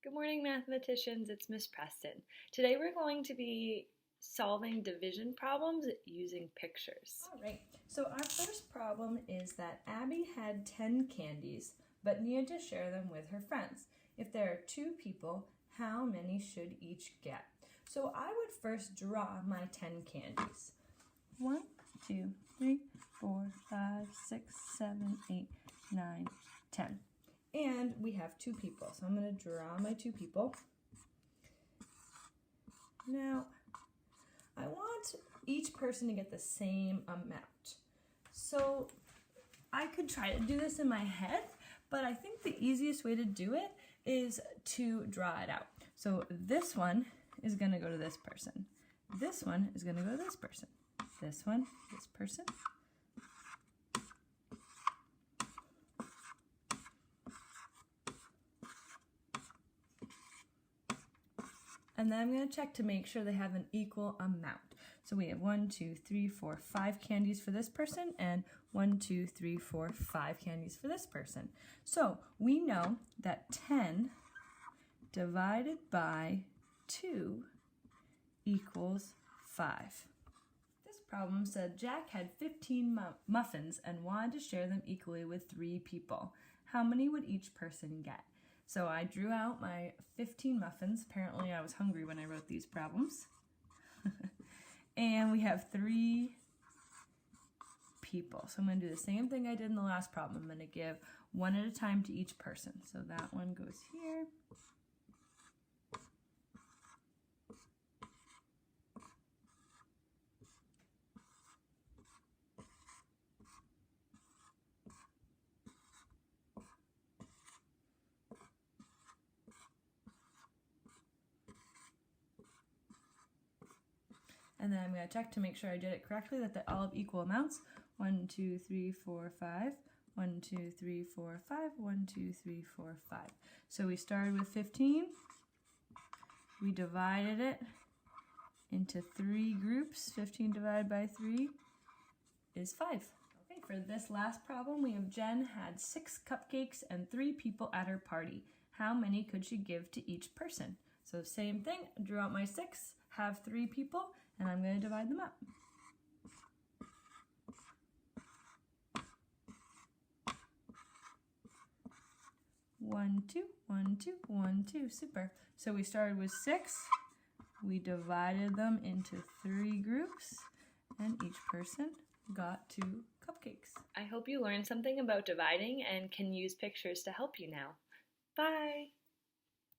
Good morning, mathematicians. It's Miss Preston. Today we're going to be solving division problems using pictures. All right, so our first problem is that Abby had 10 candies but needed to share them with her friends. If there are 2 people, how many should each get? So I would first draw my 10 candies. 1, 2, 3, 4, 5, 6, 7, 8, 9, 10. And we have 2 people, so I'm going to draw my 2 people. Now, I want each person to get the same amount. So I could try to do this in my head, but I think the easiest way to do it is to draw it out. So this one is going to go to this person. This one is going to go to this person. This one, this person. And then I'm going to check to make sure they have an equal amount. So we have 1, 2, 3, 4, 5 candies for this person, and 1, 2, 3, 4, 5 candies for this person. So we know that 10 divided by 2 equals 5. This problem said Jack had 15 muffins and wanted to share them equally with 3 people. How many would each person get? So I drew out my 15 muffins. Apparently I was hungry when I wrote these problems. And we have 3 people. So I'm going to do the same thing I did in the last problem. I'm going to give one at a time to each person. So that one goes here. And then I'm going to check to make sure I did it correctly, that they all have equal amounts. 1, 2, 3, 4, 5. 1, 2, 3, 4, 5. 1, 2, 3, 4, 5. So we started with 15. We divided it into 3 groups. 15 divided by 3 is 5. Okay, for this last problem, we have Jen had 6 cupcakes and 3 people at her party. How many could she give to each person? So same thing, drew out my 6, have 3 people, and I'm going to divide them up. One, 2, 1, 2, 1, 2. Super. So we started with 6. We divided them into 3 groups, and each person got 2 cupcakes. I hope you learned something about dividing and can use pictures to help you now. Bye!